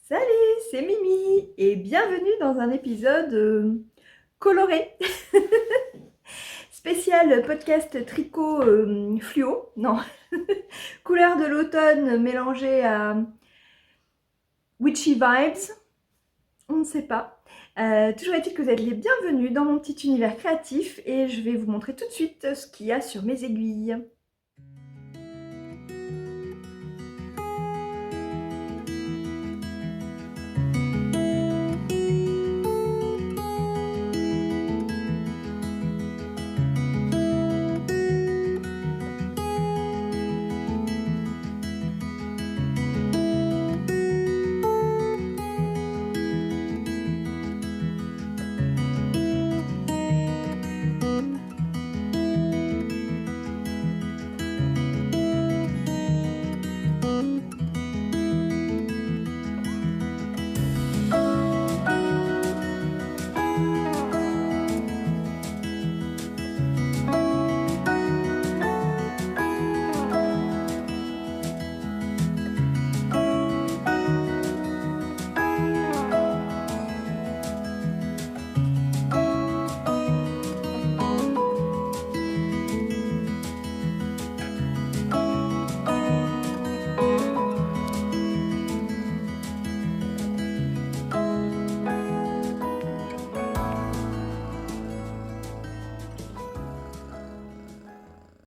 Salut, c'est Mimi et bienvenue dans un épisode coloré. Spécial podcast tricot fluo, non, couleur de l'automne mélangée à witchy vibes, on ne sait pas. Toujours est-il que vous êtes les bienvenus dans mon petit univers créatif et je vais vous montrer tout de suite ce qu'il y a sur mes aiguilles.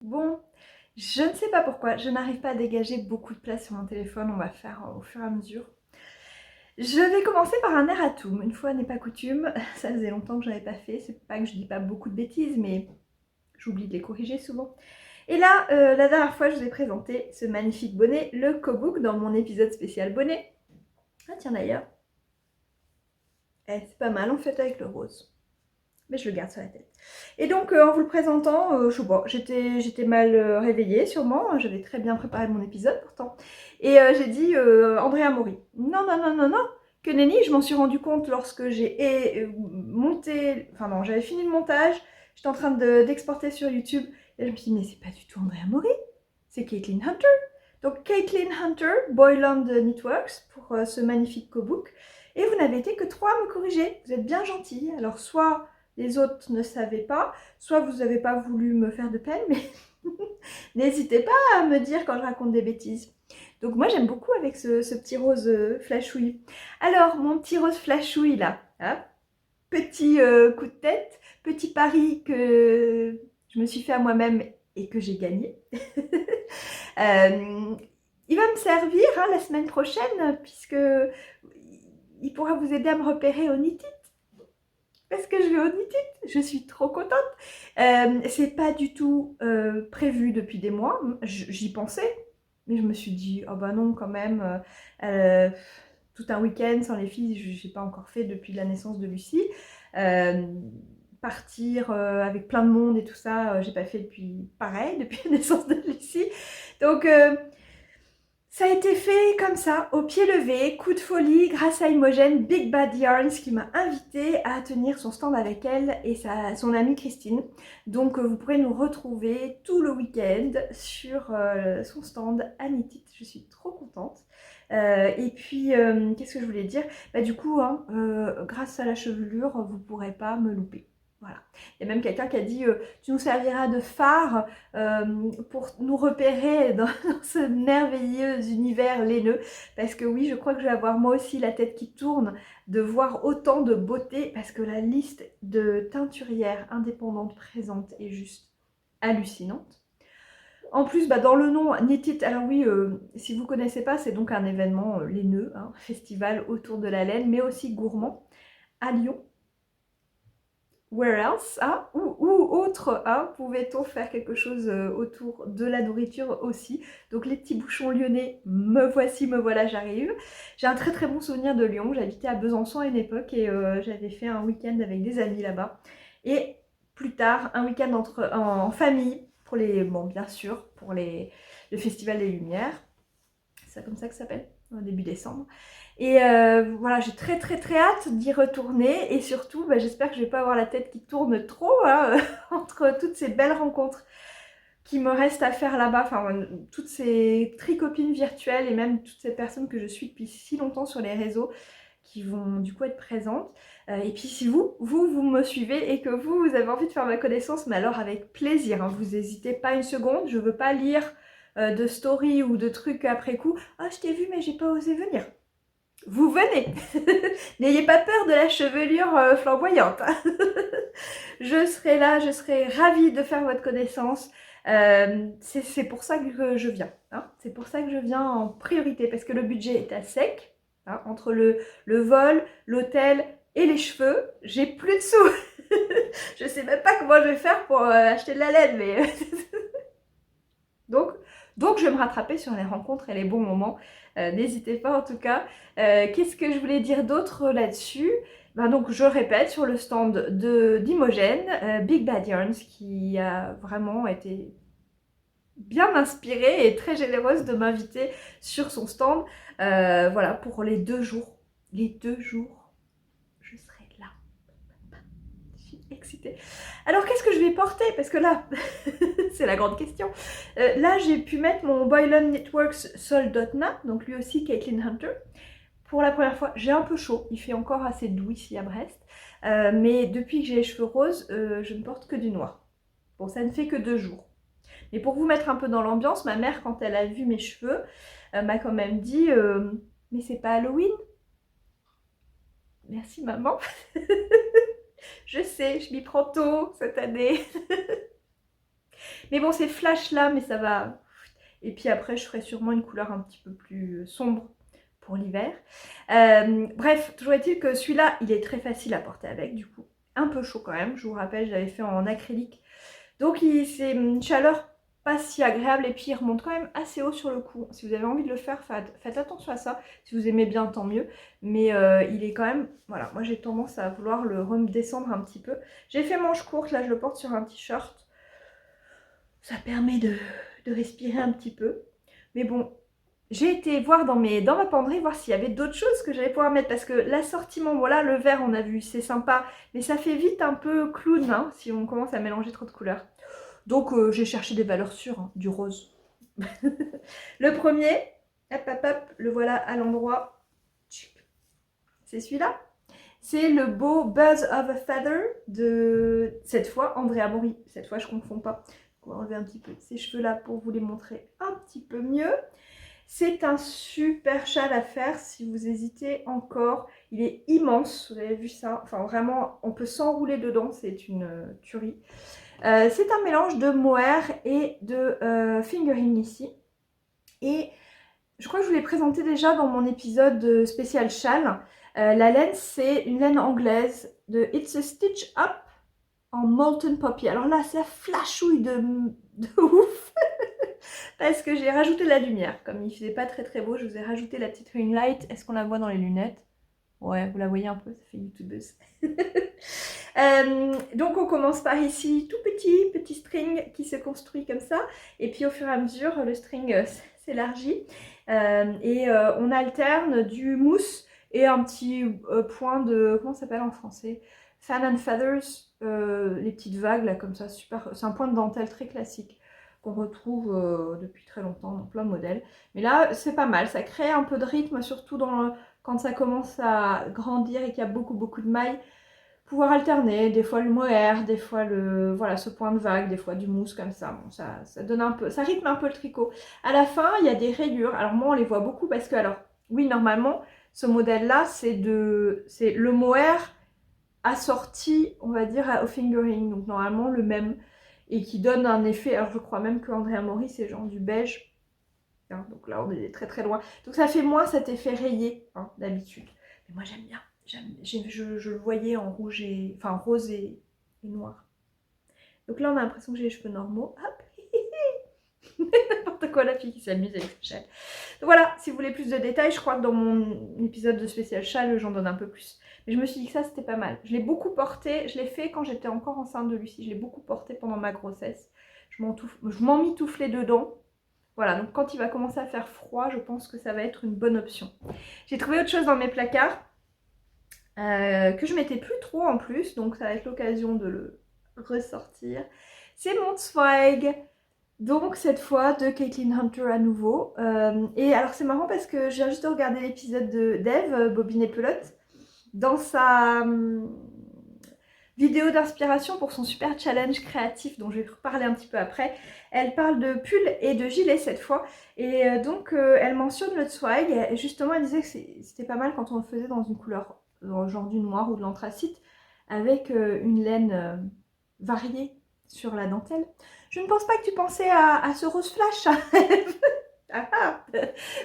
Bon, je ne sais pas pourquoi, je n'arrive pas à dégager beaucoup de place sur mon téléphone, on va faire au fur et à mesure. Je vais commencer par un erratum, une fois n'est pas coutume, ça faisait longtemps que je n'avais pas fait, c'est pas que je dis pas beaucoup de bêtises, mais j'oublie de les corriger souvent. Et là, la dernière fois, je vous ai présenté ce magnifique bonnet, le Kobook, dans mon épisode spécial bonnet. Ah tiens d'ailleurs, c'est pas mal en fait avec le rose. Mais je le garde sur la tête. Et donc, en vous le présentant, je sais pas, j'étais mal réveillée sûrement, hein, j'avais très bien préparé mon épisode pourtant. Et j'ai dit Andrea Mori. Non, non, non, non, non, que nenni, je m'en suis rendu compte lorsque j'ai monté, enfin non, j'avais fini le montage, j'étais en train d'exporter sur YouTube, et je me suis dit, mais c'est pas du tout Andrea Mori, c'est Caitlin Hunter. Donc Caitlin Hunter, Boyland Knitworks, pour ce magnifique Kobook. Et vous n'avez été que 3 à me corriger, vous êtes bien gentils. Alors soit les autres ne savaient pas, soit vous n'avez pas voulu me faire de peine, mais n'hésitez pas à me dire quand je raconte des bêtises. Donc moi j'aime beaucoup avec ce petit rose flashouille. Alors mon petit rose flashouille là, hein, petit coup de tête, petit pari que je me suis fait à moi-même et que j'ai gagné. Il va me servir hein, la semaine prochaine puisque il pourra vous aider à me repérer au Knit It. Parce que je vais au Knit It, je suis trop contente. C'est pas du tout prévu depuis des mois, j'y pensais, mais je me suis dit, oh bah non quand même, tout un week-end sans les filles, je n'ai pas encore fait depuis la naissance de Lucie. Partir avec plein de monde et tout ça, j'ai pas fait depuis la naissance de Lucie. Donc ça a été fait comme ça, au pied levé, coup de folie, grâce à Imogen Big Bad Yarns qui m'a invitée à tenir son stand avec elle et son amie Christine. Donc vous pourrez nous retrouver tout le week-end sur son stand à Knit It. Je suis trop contente. Et puis, qu'est-ce que je voulais dire ? Bah, du coup, hein, grâce à la chevelure, vous ne pourrez pas me louper. Voilà. Il y a même quelqu'un qui a dit tu nous serviras de phare pour nous repérer dans ce merveilleux univers laineux. Parce que oui, je crois que je vais avoir moi aussi la tête qui tourne de voir autant de beauté. Parce que la liste de teinturières indépendantes présentes est juste hallucinante. En plus, bah, dans le nom Knit It, alors oui, si vous ne connaissez pas, c'est donc un événement laineux, hein, festival autour de la laine, mais aussi gourmand, à Lyon. Where else, hein, ou autre, hein, pouvait-on faire quelque chose autour de la nourriture aussi. Donc les petits bouchons lyonnais, me voici, me voilà, j'arrive. J'ai un très très bon souvenir de Lyon, j'habitais à Besançon à une époque et j'avais fait un week-end avec des amis là-bas. Et plus tard, un week-end en famille, pour les, bon bien sûr, pour le Festival des Lumières. C'est comme ça que ça s'appelle, au début décembre. Et voilà, j'ai très très très hâte d'y retourner et surtout, bah, j'espère que je vais pas avoir la tête qui tourne trop hein, entre toutes ces belles rencontres. qui me reste à faire là-bas, enfin toutes ces tricopines virtuelles et même toutes ces personnes que je suis depuis si longtemps sur les réseaux qui vont du coup être présentes. Et puis si vous me suivez et que vous avez envie de faire ma connaissance, mais alors avec plaisir, hein, vous n'hésitez pas une seconde, je veux pas lire de stories ou de trucs après coup. Ah, je t'ai vu mais j'ai pas osé venir. Vous venez. N'ayez pas peur de la chevelure flamboyante. Je serai là, je serai ravie de faire votre connaissance. C'est pour ça que je viens. Hein. C'est pour ça que je viens en priorité, parce que le budget est à sec. Hein, entre le vol, l'hôtel et les cheveux, j'ai plus de sous. Je sais même pas comment je vais faire pour acheter de la laine, mais... Donc je vais me rattraper sur les rencontres et les bons moments. N'hésitez pas en tout cas. Qu'est-ce que je voulais dire d'autre là-dessus? Donc je répète, sur le stand d'Imogen, Big Bad Yarns, qui a vraiment été bien inspirée et très généreuse de m'inviter sur son stand. Voilà, pour les 2 jours. Les 2 jours, je serai là. Je suis excitée. Alors qu'est-ce que je vais porter? Parce que là, c'est la grande question. Là, j'ai pu mettre mon Boylan Knitworks Sol.na, donc lui aussi Caitlin Hunter. Pour la première fois, j'ai un peu chaud, il fait encore assez doux ici à Brest. Mais depuis que j'ai les cheveux roses, je ne porte que du noir. Bon, ça ne fait que 2 jours. Mais pour vous mettre un peu dans l'ambiance, ma mère, quand elle a vu mes cheveux, m'a quand même dit mais c'est pas Halloween? Merci maman. Je sais, je m'y prends tôt cette année. Mais bon, c'est flash là, mais ça va. Et puis après, je ferai sûrement une couleur un petit peu plus sombre pour l'hiver. Bref, toujours est-il que celui-là, il est très facile à porter avec, du coup. Un peu chaud quand même, je vous rappelle, je l'avais fait en acrylique. Donc c'est une chaleur pas si agréable et puis il remonte quand même assez haut sur le cou. Si vous avez envie de le faire, faites attention à ça. Si vous aimez bien, tant mieux. Mais il est quand même... Voilà, moi j'ai tendance à vouloir le redescendre un petit peu. J'ai fait manche courte, là je le porte sur un t-shirt. Ça permet de respirer un petit peu. Mais bon, j'ai été voir dans ma penderie, voir s'il y avait d'autres choses que j'allais pouvoir mettre. Parce que l'assortiment, voilà, le vert, on a vu, c'est sympa. Mais ça fait vite un peu clown, hein, si on commence à mélanger trop de couleurs. Donc j'ai cherché des valeurs sûres, hein, du rose. Le premier, hop, hop, hop, le voilà à l'endroit. C'est celui-là. C'est le beau Buzz of a Feather de, cette fois, Andrea Mori. Cette fois, je ne confonds pas. On va enlever un petit peu ces cheveux-là pour vous les montrer un petit peu mieux. C'est un super châle à faire si vous hésitez encore. Il est immense, vous avez vu ça. Enfin, vraiment, on peut s'enrouler dedans, c'est une tuerie. C'est un mélange de mohair et de fingering ici. Et je crois que je vous l'ai présenté déjà dans mon épisode spécial châle. La laine, c'est une laine anglaise de It's a Stitch Up en Molten Poppy. Alors là, ça flashouille de ouf parce que j'ai rajouté de la lumière. Comme il faisait pas très très beau, je vous ai rajouté la petite ring light. Est-ce qu'on la voit dans les lunettes? Ouais, vous la voyez un peu, ça fait youtubeuse. Donc on commence par ici, tout petit string qui se construit comme ça. Et puis au fur et à mesure, le string s'élargit. On alterne du mousse et un petit point de... Comment ça s'appelle en français? Fan and Feathers, les petites vagues là comme ça, super. C'est un point de dentelle très classique qu'on retrouve depuis très longtemps dans plein de modèles. Mais là, c'est pas mal, ça crée un peu de rythme, surtout quand ça commence à grandir et qu'il y a beaucoup de mailles. Pouvoir alterner, des fois le mohair, des fois voilà, ce point de vague, des fois du mousse comme ça. Bon, ça donne un peu, ça rythme un peu le tricot. À la fin, il y a des rayures. Alors moi, on les voit beaucoup parce que, alors, oui, normalement, ce modèle-là, c'est le mohair assorti, on va dire, au fingering. Donc normalement, le même. Et qui donne un effet, alors je crois même que Andrea Mori, c'est genre du beige. Hein, donc là, on est très loin. Donc ça fait moins cet effet rayé, hein, d'habitude. Mais moi, j'aime bien. Je le voyais en rouge et... Enfin, rose et noir. Donc là, on a l'impression que j'ai les cheveux normaux. Hop. N'importe quoi, la fille qui s'amuse avec ce châle. Donc voilà, si vous voulez plus de détails, je crois que dans mon épisode de spécial châle, j'en donne un peu plus. Mais je me suis dit que ça, c'était pas mal. Je l'ai beaucoup porté. Je l'ai fait quand j'étais encore enceinte de Lucie. Je l'ai beaucoup porté pendant ma grossesse. Je m'emmitouflais dedans. Voilà, donc quand il va commencer à faire froid, je pense que ça va être une bonne option. J'ai trouvé autre chose dans mes placards. Que je mettais plus trop en plus, donc ça va être l'occasion de le ressortir. C'est mon Zweig Donc cette fois de Caitlin Hunter à nouveau. Et alors c'est marrant parce que je viens juste de regarder l'épisode d'Eve, Bobine et Pelote, dans sa vidéo d'inspiration pour son super challenge créatif dont je vais reparler un petit peu après. Elle parle de pull et de gilet cette fois. Et donc elle mentionne le swag. Et justement elle disait que c'était pas mal quand on le faisait dans une couleur genre du noir ou de l'anthracite avec une laine variée sur la dentelle. Je ne pense pas que tu pensais à ce rose flash. Ah, ah.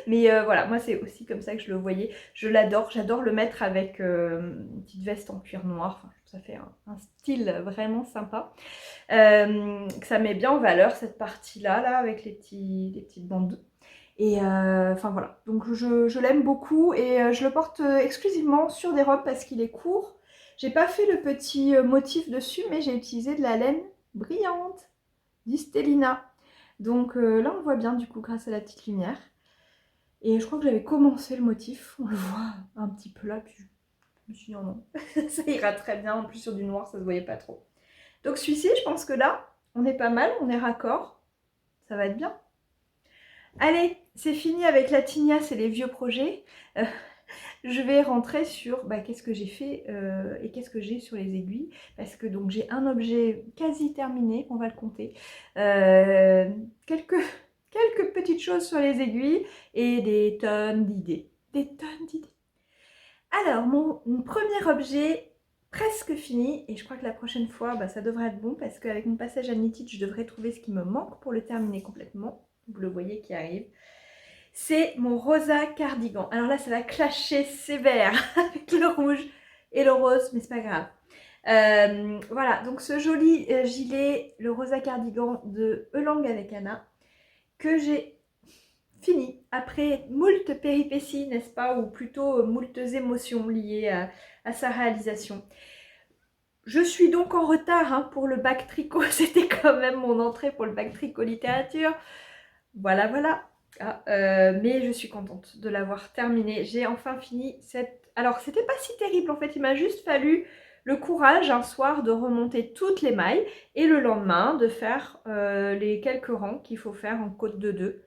Mais voilà, moi c'est aussi comme ça que je le voyais. Je l'adore, j'adore le mettre avec une petite veste en cuir noir. Enfin, ça fait un style vraiment sympa. Que ça met bien en valeur cette partie-là, là, avec les petites bandes. Et enfin voilà, donc je l'aime beaucoup et je le porte exclusivement sur des robes parce qu'il est court. J'ai pas fait le petit motif dessus, mais j'ai utilisé de la laine brillante d'Istelina. Donc là on le voit bien du coup grâce à la petite lumière. Et je crois que j'avais commencé le motif, on le voit un petit peu là, puis je me suis dit oh non, ça ira très bien, en plus sur du noir ça se voyait pas trop. Donc celui-ci je pense que là on est pas mal, on est raccord, ça va être bien. Allez, c'est fini avec la tignasse et les vieux projets. Je vais rentrer sur qu'est-ce que j'ai fait et qu'est-ce que j'ai sur les aiguilles. Parce que donc j'ai un objet quasi terminé, on va le compter. Quelques petites choses sur les aiguilles et des tonnes d'idées. Des tonnes d'idées. Alors, mon premier objet presque fini. Et je crois que la prochaine fois, ça devrait être bon. Parce qu'avec mon passage à Knitted, je devrais trouver ce qui me manque pour le terminer complètement. Vous le voyez qui arrive. C'est mon rosa cardigan. Alors là, ça va clasher sévère avec le rouge et le rose, mais c'est pas grave. Voilà, donc ce joli gilet, le rosa cardigan de Elang avec Anna, que j'ai fini après moult péripéties, n'est-ce pas, ou plutôt moult émotions liées à sa réalisation. Je suis donc en retard pour le bac tricot, c'était quand même mon entrée pour le bac tricot littérature. Voilà, voilà. Ah, mais je suis contente de l'avoir terminé. J'ai enfin fini cette... Alors, c'était pas si terrible en fait. Il m'a juste fallu le courage un soir de remonter toutes les mailles et le lendemain de faire les quelques rangs qu'il faut faire en côte de 2.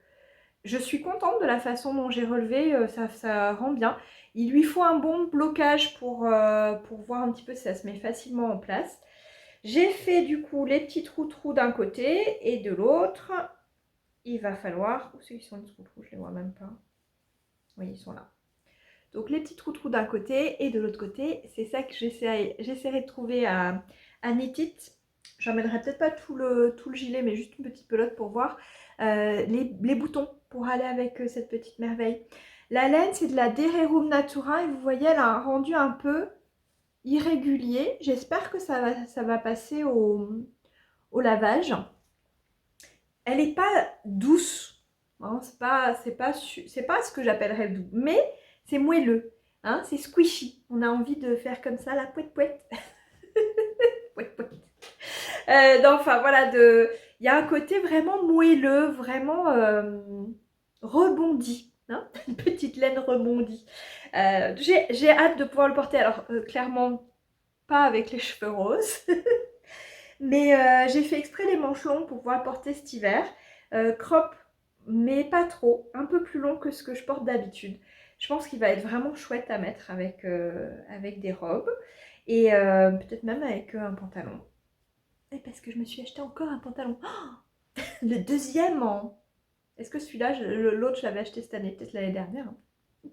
Je suis contente de la façon dont j'ai relevé. Ça rend bien. Il lui faut un bon blocage pour voir un petit peu si ça se met facilement en place. J'ai fait du coup les petits trous d'un côté et de l'autre il va falloir... Où c'est qu'ils sont les trous-trous? Je les vois même pas. Oui, ils sont là. Donc les petits trous-trous d'un côté et de l'autre côté, c'est ça que j'essaierai de trouver à Knitted. J'emmènerai peut-être pas tout le gilet, mais juste une petite pelote pour voir les boutons pour aller avec cette petite merveille. La laine, c'est de la Dererum Natura et vous voyez, elle a un rendu un peu irrégulier. J'espère que ça va passer au lavage. Elle n'est pas douce, hein, c'est pas ce que j'appellerais doux, mais c'est moelleux, hein, c'est squishy. On a envie de faire comme ça, la pouette pouette. Pouette pouette. Non, enfin voilà, il y a un côté vraiment moelleux, vraiment rebondi, hein, une petite laine rebondie. J'ai hâte de pouvoir le porter, alors clairement pas avec les cheveux roses. Mais j'ai fait exprès les manches longues pour pouvoir porter cet hiver. Crop, mais pas trop. Un peu plus long que ce que je porte d'habitude. Je pense qu'il va être vraiment chouette à mettre avec des robes. Et peut-être même avec un pantalon. Et parce que je me suis acheté encore un pantalon. Oh, le deuxième en... Est-ce que celui-là, l'autre, je l'avais acheté cette année, peut-être l'année dernière. Hein.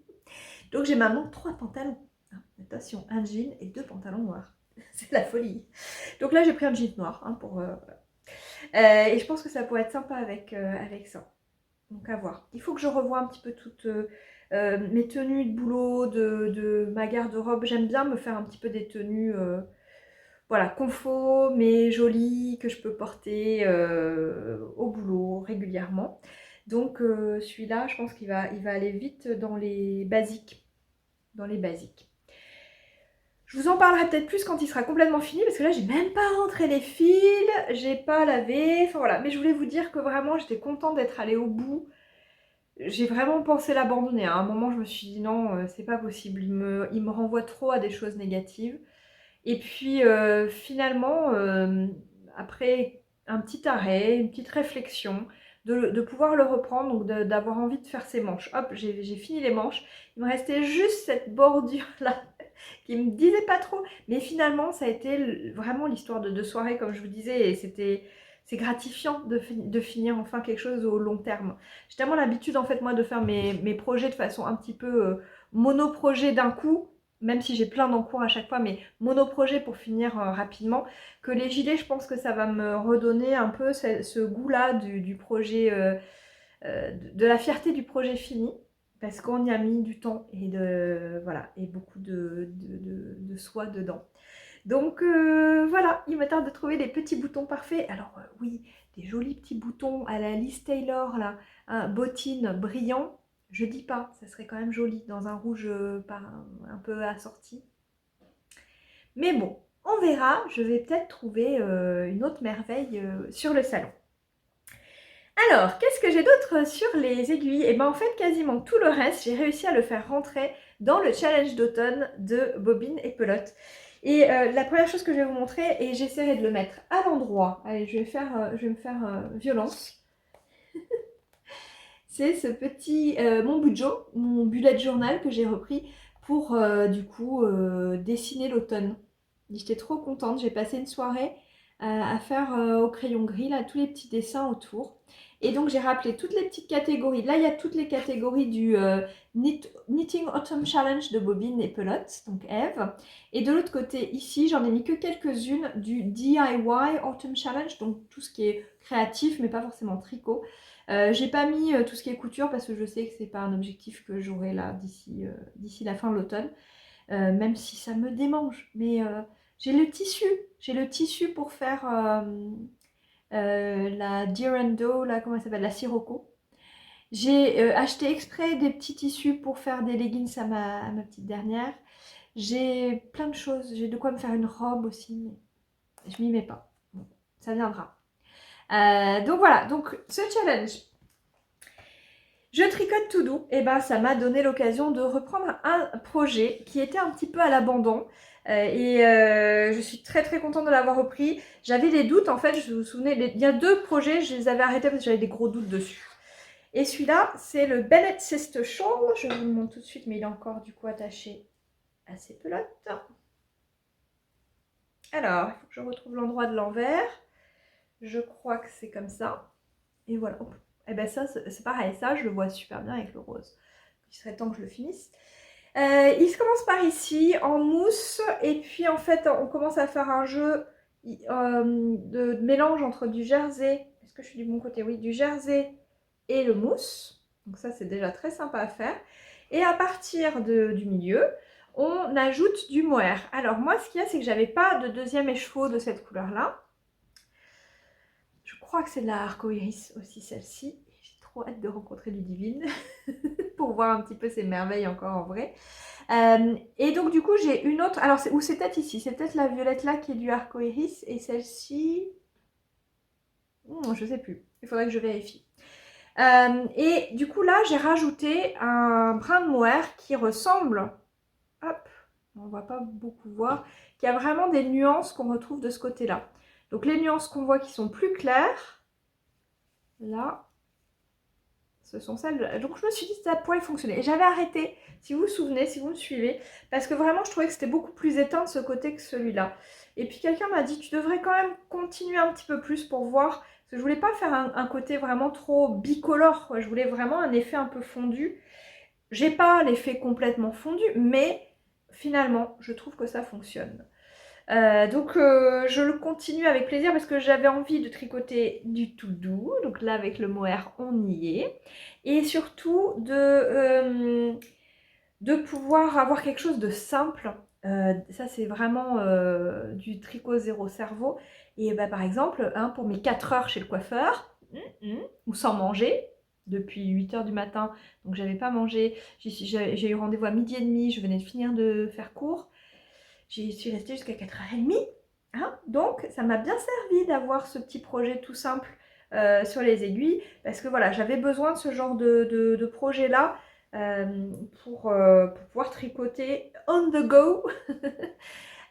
Donc j'ai maintenant 3 pantalons. Attention, un jean et 2 pantalons noirs. C'est la folie. Donc là, j'ai pris un jean noir pour... et je pense que ça pourrait être sympa avec ça. Donc à voir. Il faut que je revoie un petit peu toutes mes tenues de boulot, de ma garde-robe. J'aime bien me faire un petit peu des tenues voilà, confo, mais jolies, que je peux porter au boulot régulièrement. Donc celui-là, je pense qu'il va aller vite dans les basiques. Je vous en parlerai peut-être plus quand il sera complètement fini, parce que là, j'ai même pas rentré les fils, j'ai pas lavé, enfin voilà. Mais je voulais vous dire que vraiment, j'étais contente d'être allée au bout. J'ai vraiment pensé l'abandonner. À un moment, je me suis dit non, c'est pas possible. Il me renvoie trop à des choses négatives. Et puis, finalement, après un petit arrêt, une petite réflexion, de pouvoir le reprendre, donc d'avoir envie de faire ses manches. Hop, j'ai fini les manches. Il me restait juste cette bordure-là qui me disait pas trop. Mais finalement, ça a été vraiment l'histoire de 2 soirées, comme je vous disais, et c'est gratifiant de finir enfin quelque chose au long terme. J'ai tellement l'habitude, en fait, moi, de faire mes projets de façon un petit peu monoprojet d'un coup, même si j'ai plein d'encours à chaque fois, mais monoprojet pour finir rapidement, que les gilets, je pense que ça va me redonner un peu ce goût-là du projet, de la fierté du projet fini, parce qu'on y a mis du temps et voilà, et beaucoup de soi dedans. Donc voilà, il me tarde de trouver des petits boutons parfaits. Alors oui, des jolis petits boutons à la Liz Taylor là, hein, bottines brillants. Je dis pas, ça serait quand même joli dans un rouge un peu assorti. Mais bon, on verra, je vais peut-être trouver une autre merveille sur le salon. Alors, qu'est-ce que j'ai d'autre sur les aiguilles? Et bien en fait, quasiment tout le reste, j'ai réussi à le faire rentrer dans le challenge d'automne de Bobine et Pelote. Et la première chose que je vais vous montrer, et j'essaierai de le mettre à l'endroit, allez, je vais me faire violence, c'est ce petit, mon bullet journal que j'ai repris pour du coup dessiner l'automne. J'étais trop contente, j'ai passé une soirée à faire au crayon gris là, tous les petits dessins autour. Et donc j'ai rappelé toutes les petites catégories. Là il y a toutes les catégories du Knitting Autumn Challenge de Bobine et Pelote, donc Eve. Et de l'autre côté ici j'en ai mis que quelques-unes du DIY Autumn Challenge, donc tout ce qui est créatif mais pas forcément tricot. J'ai pas mis tout ce qui est couture parce que je sais que c'est pas un objectif que j'aurai là d'ici la fin de l'automne. Même si ça me démange. Mais j'ai le tissu pour faire la Durando, là, comment elle s'appelle, la Sirocco. J'ai acheté exprès des petits tissus pour faire des leggings à ma petite dernière. J'ai plein de choses, j'ai de quoi me faire une robe aussi, mais je m'y mets pas. Bon, ça viendra. Donc voilà, donc ce challenge, je tricote tout doux, et ben ça m'a donné l'occasion de reprendre un projet qui était un petit peu à l'abandon. Je suis très très contente de l'avoir repris. J'avais des doutes en fait, je vous souvenez, il y a 2 projets, je les avais arrêtés parce que j'avais des gros doutes dessus. Et celui-là, c'est le Bennett Sister Shawl, je vous le montre tout de suite, mais il est encore du coup attaché à ses pelotes. Alors, il faut que je retrouve l'endroit de l'envers. Je crois que c'est comme ça. Et voilà. Et ben ça, c'est pareil, ça je le vois super bien avec le rose. Il serait temps que je le finisse. Il se commence par ici, en mousse, et puis en fait on commence à faire un jeu de mélange entre du jersey, est-ce que je suis du bon côté? Oui, du jersey et le mousse. Donc ça c'est déjà très sympa à faire. Et à partir du milieu, on ajoute du mohair. Alors moi ce qu'il y a, c'est que j'avais pas de deuxième écheveau de cette couleur-là. Je crois que c'est de la arco-iris aussi celle-ci. J'ai trop hâte de rencontrer Ludivine pour voir un petit peu ces merveilles encore en vrai. Et donc du coup j'ai une autre, alors c'est peut-être ici, c'est peut-être la violette là qui est du arco-iris et celle-ci, je sais plus, il faudrait que je vérifie. Et du coup là j'ai rajouté un brin de mohair qui ressemble, hop, on va pas beaucoup voir, qui a vraiment des nuances qu'on retrouve de ce côté-là. Donc les nuances qu'on voit qui sont plus claires, là, ce sont celles. Donc je me suis dit que ça pourrait fonctionner. Et j'avais arrêté, si vous vous souvenez, si vous me suivez, parce que vraiment je trouvais que c'était beaucoup plus éteint de ce côté que celui-là. Et puis quelqu'un m'a dit, tu devrais quand même continuer un petit peu plus pour voir. Parce que je voulais pas faire un côté vraiment trop bicolore, quoi. Je voulais vraiment un effet un peu fondu. J'ai pas l'effet complètement fondu, mais finalement je trouve que ça fonctionne. Donc je le continue avec plaisir parce que j'avais envie de tricoter du tout doux. Donc là avec le mohair on y est. Et surtout de pouvoir avoir quelque chose de simple. Ça c'est vraiment du tricot zéro cerveau. Et bah, par exemple hein, pour mes 4 heures chez le coiffeur, ou sans manger. Depuis 8 h du matin, donc j'avais pas mangé. J'ai eu rendez-vous à 12h30, je venais de finir de faire cours. J'y suis restée jusqu'à 4h30. Hein, donc ça m'a bien servi d'avoir ce petit projet tout simple sur les aiguilles. Parce que voilà, j'avais besoin de ce genre de projet-là pour pouvoir tricoter on the go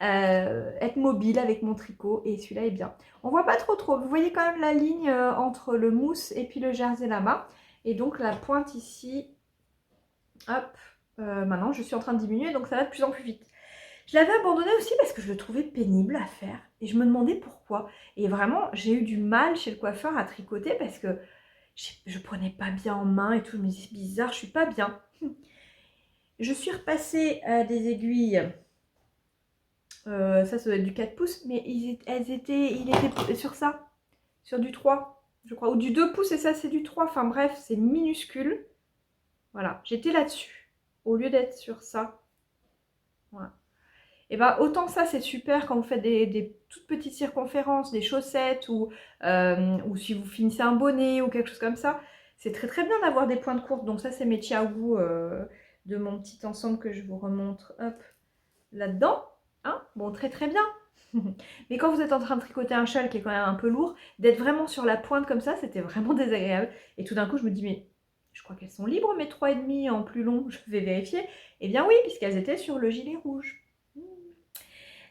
être mobile avec mon tricot et celui-là est bien. On voit pas trop, vous voyez quand même la ligne entre le mousse et puis le jersey lama et donc la pointe ici, hop, maintenant je suis en train de diminuer donc ça va de plus en plus vite. Je l'avais abandonné aussi parce que je le trouvais pénible à faire et je me demandais pourquoi. Et vraiment, j'ai eu du mal chez le coiffeur à tricoter parce que je prenais pas bien en main et tout. Je me disais, c'est bizarre, je suis pas bien. Je suis repassée à des aiguilles, ça doit être du 4 pouces, mais il était sur ça, sur du 3, je crois, ou du 2 pouces et ça c'est du 3. Enfin bref, c'est minuscule. Voilà, j'étais là-dessus, au lieu d'être sur ça. Voilà. Et bah autant ça c'est super quand vous faites des toutes petites circonférences, des chaussettes ou si vous finissez un bonnet ou quelque chose comme ça. C'est très bien d'avoir des pointes courtes. Donc ça c'est mes chiaougou de mon petit ensemble que je vous remontre hop là-dedans. Hein, bon très bien. Mais quand vous êtes en train de tricoter un châle qui est quand même un peu lourd, d'être vraiment sur la pointe comme ça, c'était vraiment désagréable. Et tout d'un coup je me dis mais je crois qu'elles sont libres mes 3,5 en plus long, je vais vérifier. Eh bien oui, puisqu'elles étaient sur le gilet rouge.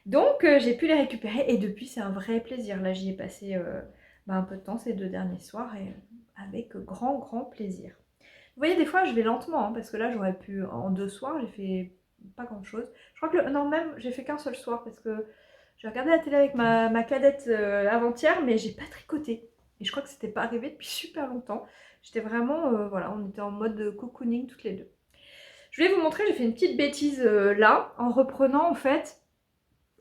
Donc j'ai pu les récupérer et depuis c'est un vrai plaisir. Là j'y ai passé un peu de temps ces 2 derniers soirs et avec grand plaisir. Vous voyez des fois je vais lentement hein, parce que là j'aurais pu en 2 soirs j'ai fait pas grand chose. Je crois que non même j'ai fait qu'un seul soir parce que j'ai regardé la télé avec ma cadette avant-hier mais j'ai pas tricoté. Et je crois que c'était pas arrivé depuis super longtemps. J'étais vraiment, voilà, on était en mode cocooning toutes les deux. Je vais vous montrer, j'ai fait une petite bêtise là en reprenant en fait.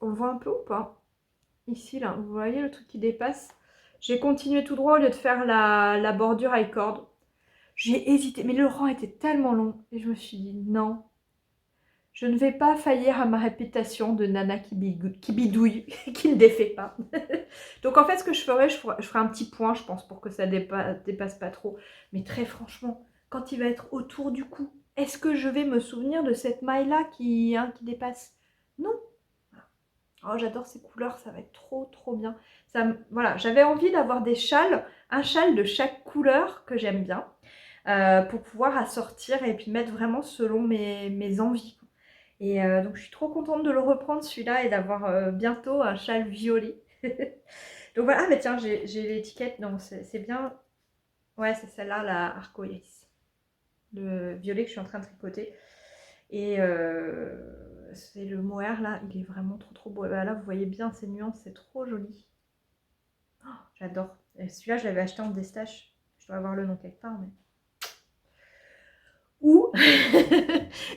On le voit un peu ou pas? Ici, là, vous voyez le truc qui dépasse? J'ai continué tout droit au lieu de faire la bordure high cord. J'ai hésité, mais le rang était tellement long. Et je me suis dit, non, je ne vais pas faillir à ma réputation de nana qui bidouille, qui ne défait pas. Donc en fait, ce que je ferai un petit point, je pense, pour que ça dépasse pas trop. Mais très franchement, quand il va être autour du cou, est-ce que je vais me souvenir de cette maille-là qui dépasse? Non. Oh, j'adore ces couleurs, ça va être trop bien. Voilà, j'avais envie d'avoir des châles, un châle de chaque couleur que j'aime bien, pour pouvoir assortir et puis mettre vraiment selon mes envies. Et donc je suis trop contente de le reprendre celui-là et d'avoir bientôt un châle violet. Donc voilà, ah mais tiens, j'ai l'étiquette, donc c'est bien. Ouais, c'est celle-là, la arcoïris. Le violet que je suis en train de tricoter. Et c'est le mohair là, il est vraiment trop beau. Là vous voyez bien ces nuances, c'est trop joli. Oh, j'adore. Celui-là je l'avais acheté en destache. Je dois avoir le nom quelque part mais... Ou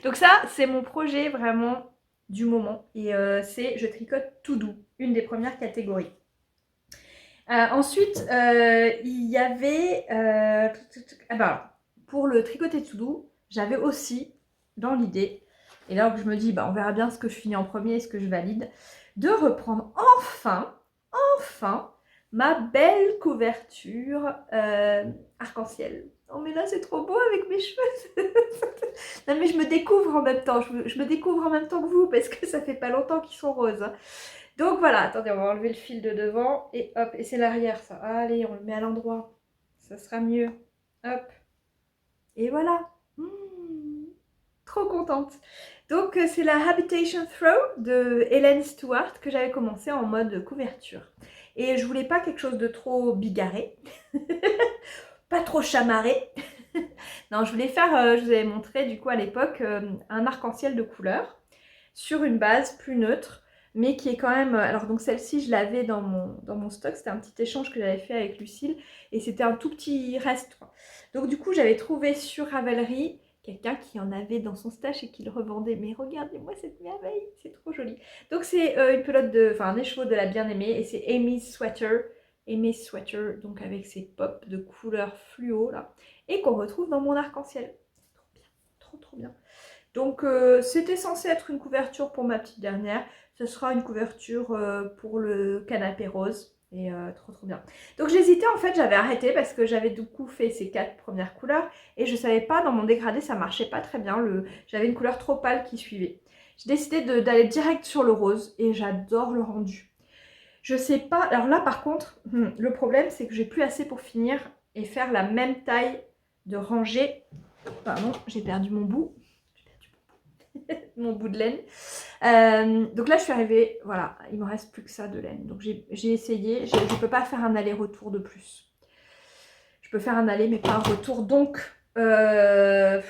donc ça c'est mon projet vraiment du moment. Et c'est je tricote tout doux, une des premières catégories. Ensuite il y avait ah bah alors, pour le tricoter tout doux, j'avais aussi dans l'idée, et là je me dis bah on verra bien ce que je finis en premier et ce que je valide, de reprendre enfin ma belle couverture arc-en-ciel. Oh mais là c'est trop beau avec mes cheveux. Non mais je me découvre en même temps, je me découvre en même temps que vous parce que ça fait pas longtemps qu'ils sont roses. Hein. Donc voilà, attendez, on va enlever le fil de devant et hop, et c'est l'arrière ça. Allez, on le met à l'endroit, ça sera mieux. Hop, et voilà. Trop contente. Donc c'est la Habitation Throw de Hélène Stewart que j'avais commencé en mode couverture. Et je voulais pas quelque chose de trop bigarré, pas trop chamarré. Non, je voulais faire, je vous avais montré du coup à l'époque, un arc-en-ciel de couleurs sur une base plus neutre, mais qui est quand même... Alors donc celle-ci, je l'avais dans mon stock, c'était un petit échange que j'avais fait avec Lucille, et c'était un tout petit reste. Donc du coup, j'avais trouvé sur Ravelry quelqu'un qui en avait dans son stash et qui le revendait. Mais regardez-moi cette merveille, c'est trop joli. Donc c'est une pelote un écheveau de la bien-aimée, et c'est Amy's Sweater, donc avec ses pops de couleur fluo là, et qu'on retrouve dans mon arc-en-ciel. C'est trop bien, trop bien. Donc c'était censé être une couverture pour ma petite dernière, ce sera une couverture pour le canapé rose. Et trop bien. Donc j'hésitais en fait, j'avais arrêté parce que j'avais du coup fait ces 4 premières couleurs et je savais pas, dans mon dégradé ça marchait pas très bien, j'avais une couleur trop pâle qui suivait. J'ai décidé d'aller direct sur le rose et j'adore le rendu. Je sais pas, alors là par contre, le problème c'est que j'ai plus assez pour finir et faire la même taille de rangée. Pardon, j'ai perdu mon bout. mon bout de laine. Donc là je suis arrivée, voilà, il me reste plus que ça de laine. Donc j'ai essayé, je ne peux pas faire un aller-retour de plus. Je peux faire un aller mais pas un retour, donc elle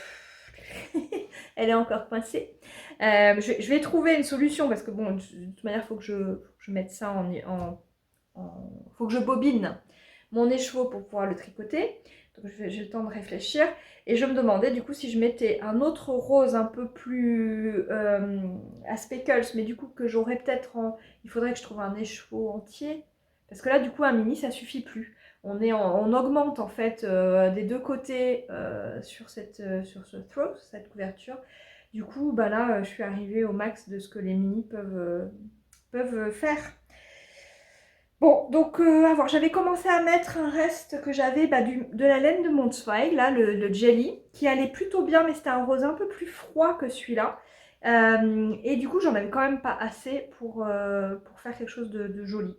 est encore coincée. Je vais trouver une solution parce que bon, de toute manière il faut que je mette ça faut que je bobine mon écheveau pour pouvoir le tricoter. Donc j'ai le temps de réfléchir. Et je me demandais du coup si je mettais un autre rose un peu plus à speckles, mais du coup que j'aurais peut-être en... Il faudrait que je trouve un écheveau entier. Parce que là du coup un mini ça suffit plus. On augmente en fait des deux côtés sur ce throw, cette couverture. Du coup bah là je suis arrivée au max de ce que les mini peuvent faire. Bon, donc à voir, j'avais commencé à mettre un reste que j'avais de la laine de Montzweig, là, le jelly, qui allait plutôt bien, mais c'était un rose un peu plus froid que celui-là. Et du coup, j'en avais quand même pas assez pour faire quelque chose de joli.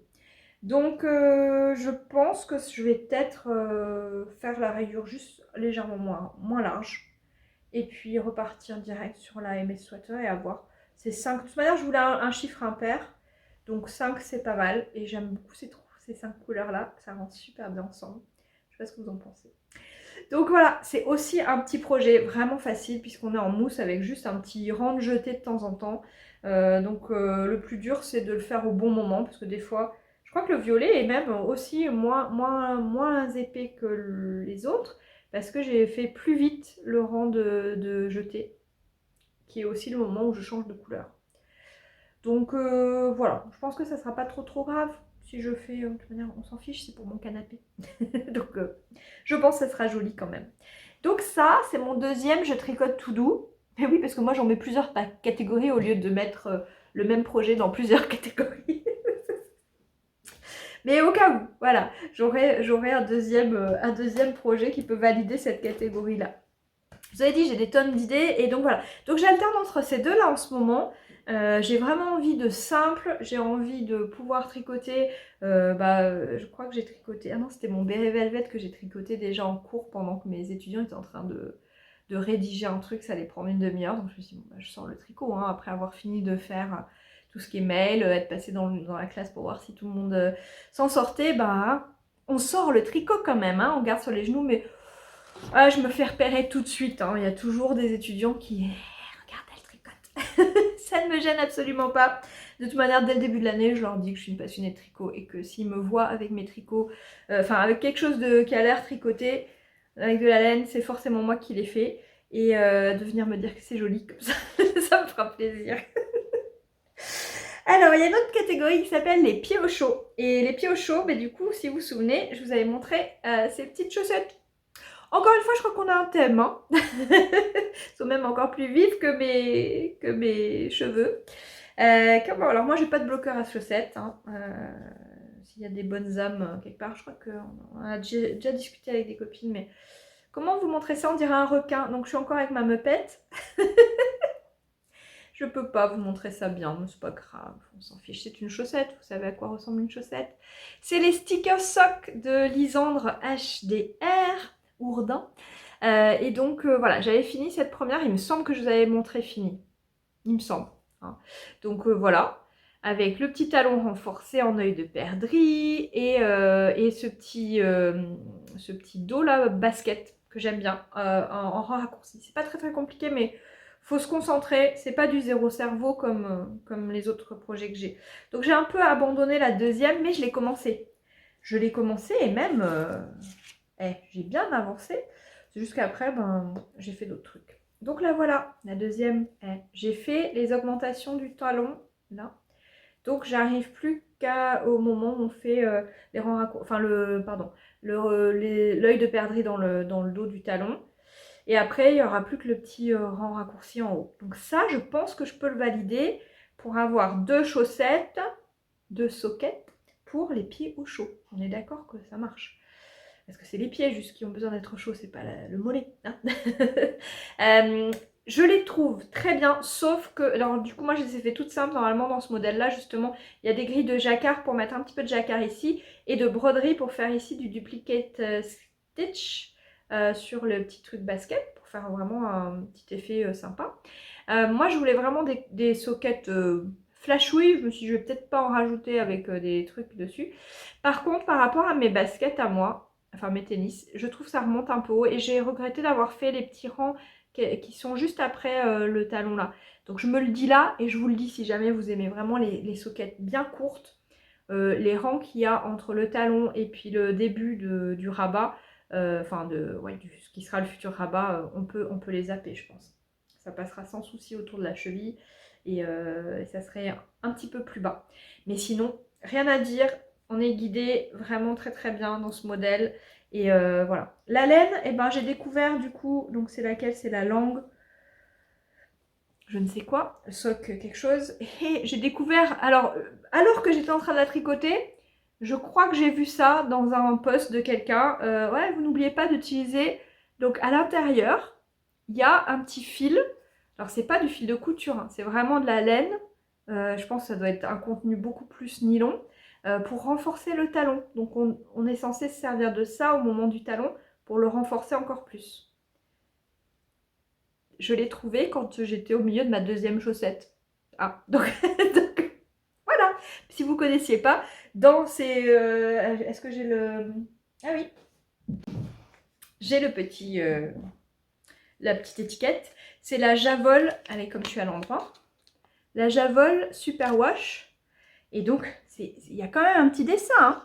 Donc, je pense que je vais peut-être faire la rayure juste légèrement moins large. Et puis repartir direct sur la MS Sweater et avoir ces 5. De toute manière, je voulais un chiffre impair. Donc 5 c'est pas mal. Et j'aime beaucoup ces 5 couleurs là. Ça rend super bien ensemble. Je sais pas ce que vous en pensez. Donc voilà, c'est aussi un petit projet vraiment facile puisqu'on est en mousse avec juste un petit rang de jeté de temps en temps. Donc le plus dur c'est de le faire au bon moment parce que des fois, je crois que le violet est même aussi moins épais que les autres parce que j'ai fait plus vite le rang de jeté qui est aussi le moment où je change de couleur. Donc voilà, je pense que ça sera pas trop grave si je fais, de toute manière on s'en fiche, c'est pour mon canapé. Donc je pense que ça sera joli quand même. Donc ça, c'est mon deuxième je tricote tout doux. Mais oui, parce que moi j'en mets plusieurs catégories au lieu de mettre le même projet dans plusieurs catégories. Mais au cas où, voilà, j'aurai un deuxième projet qui peut valider cette catégorie-là. Je vous avais dit, j'ai des tonnes d'idées et donc voilà. Donc j'alterne entre ces deux-là en ce moment. J'ai vraiment envie de simple, j'ai envie de pouvoir tricoter. Je crois que j'ai tricoté. Ah non, c'était mon béret velvet que j'ai tricoté déjà en cours pendant que mes étudiants étaient en train de rédiger un truc. Ça allait prendre une demi-heure. Donc je me suis dit, bon, je sors le tricot hein, après avoir fini de faire tout ce qui est mail, être passé dans la classe pour voir si tout le monde s'en sortait. Bah, on sort le tricot quand même. Hein, on garde sur les genoux, mais. Ah, je me fais repérer tout de suite. Hein. Il y a toujours des étudiants qui... Regarde, elle tricote. Ça ne me gêne absolument pas. De toute manière, dès le début de l'année, je leur dis que je suis une passionnée de tricot et que s'ils me voient avec mes tricots, avec quelque chose qui a l'air tricoté, avec de la laine, c'est forcément moi qui l'ai fait. Et de venir me dire que c'est joli comme ça, ça me fera plaisir. Alors, il y a une autre catégorie qui s'appelle les pieds au chaud. Et les pieds au chaud, du coup, si vous vous souvenez, je vous avais montré ces petites chaussettes. Encore une fois, je crois qu'on a un thème. Hein. Ils sont même encore plus vifs que mes cheveux. Alors moi, j'ai pas de bloqueur à chaussettes. Hein. S'il y a des bonnes âmes quelque part, je crois qu'on a déjà discuté avec des copines. Mais comment vous montrer ça? On dirait un requin. Donc je suis encore avec ma meupette. Je peux pas vous montrer ça bien, mais c'est pas grave, on s'en fiche. C'est une chaussette, vous savez à quoi ressemble une chaussette? C'est les sticker socks de Lisandre HDR. Ourdin. Et donc voilà, j'avais fini cette première, il me semble que je vous avais montré fini. Il me semble. Hein. Donc voilà, avec le petit talon renforcé en œil de perdrix et ce petit dos là, basket, que j'aime bien, en raccourci. C'est pas très compliqué, mais faut se concentrer, c'est pas du zéro cerveau comme les autres projets que j'ai. Donc j'ai un peu abandonné la deuxième, mais je l'ai commencé. Je l'ai commencé et même... j'ai bien avancé. C'est juste qu'après, j'ai fait d'autres trucs. Donc là, voilà, la deuxième, j'ai fait les augmentations du talon, là. Donc, j'arrive plus qu'au moment où on fait les rangs raccourcis, enfin, l'œil de perdrix dans le dos du talon. Et après, il n'y aura plus que le petit rang raccourci en haut. Donc ça, je pense que je peux le valider pour avoir 2 chaussettes, 2 sockets pour les pieds au chaud. On est d'accord que ça marche. Parce que c'est les pieds juste qui ont besoin d'être chauds, c'est pas le mollet. Hein. Je les trouve très bien, sauf que, alors du coup moi je les ai fait toutes simples, normalement dans ce modèle là justement, il y a des grilles de jacquard pour mettre un petit peu de jacquard ici, et de broderie pour faire ici du duplicate stitch sur le petit truc basket, pour faire vraiment un petit effet sympa. Moi, je voulais vraiment des sockets flashouilles. Je me suis dit, je vais peut-être pas en rajouter avec des trucs dessus. Par contre, par rapport à mes baskets à moi, enfin mes tennis, je trouve que ça remonte un peu haut et j'ai regretté d'avoir fait les petits rangs qui sont juste après le talon là. Donc je me le dis là et je vous le dis si jamais vous aimez vraiment les sockets bien courtes, les rangs qu'il y a entre le talon et puis le début du rabat, ce qui sera le futur rabat, on peut les zapper je pense. Ça passera sans souci autour de la cheville et ça serait un petit peu plus bas. Mais sinon, rien à dire, on est guidé vraiment très très bien dans ce modèle. Et voilà. La laine, eh ben, j'ai découvert du coup, donc c'est laquelle? C'est la langue, je ne sais quoi, soc quelque chose. Et j'ai découvert, alors que j'étais en train de la tricoter, je crois que j'ai vu ça dans un post de quelqu'un. Ouais, vous n'oubliez pas d'utiliser, donc à l'intérieur, il y a un petit fil. Alors c'est pas du fil de couture, hein, c'est vraiment de la laine. Je pense que ça doit être un contenu beaucoup plus nylon pour renforcer le talon. Donc on est censé se servir de ça au moment du talon pour le renforcer encore plus. Je l'ai trouvé quand j'étais au milieu de ma deuxième chaussette. Ah, donc, donc, voilà. Si vous ne connaissiez pas, dans ces... Est-ce que j'ai le... Ah oui. J'ai le petit... la petite étiquette. C'est la Javol. Allez, comme je suis à l'endroit. La Javol Superwash. Et donc, il y a quand même un petit dessin. Hein.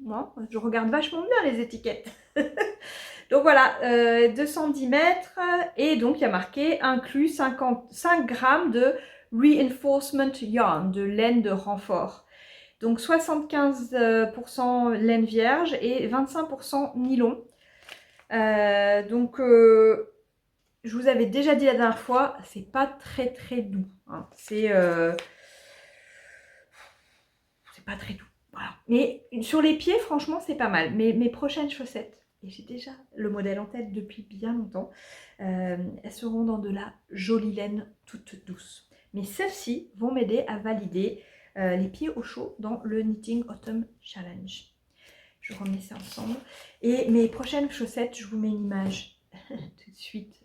Moi, je regarde vachement bien les étiquettes. Donc voilà, 210 mètres. Et donc, il y a marqué inclus 55 grammes de Reinforcement Yarn, de laine de renfort. Donc 75% laine vierge et 25% nylon. Je vous avais déjà dit la dernière fois, c'est pas très très doux. Hein. C'est pas très doux. Voilà. Mais sur les pieds, franchement, c'est pas mal. Mais mes prochaines chaussettes, et j'ai déjà le modèle en tête depuis bien longtemps, elles seront dans de la jolie laine toute douce. Mais celles-ci vont m'aider à valider les pieds au chaud dans le Knitting Autumn Challenge. Je remets ça ensemble. Et mes prochaines chaussettes, je vous mets une image tout de suite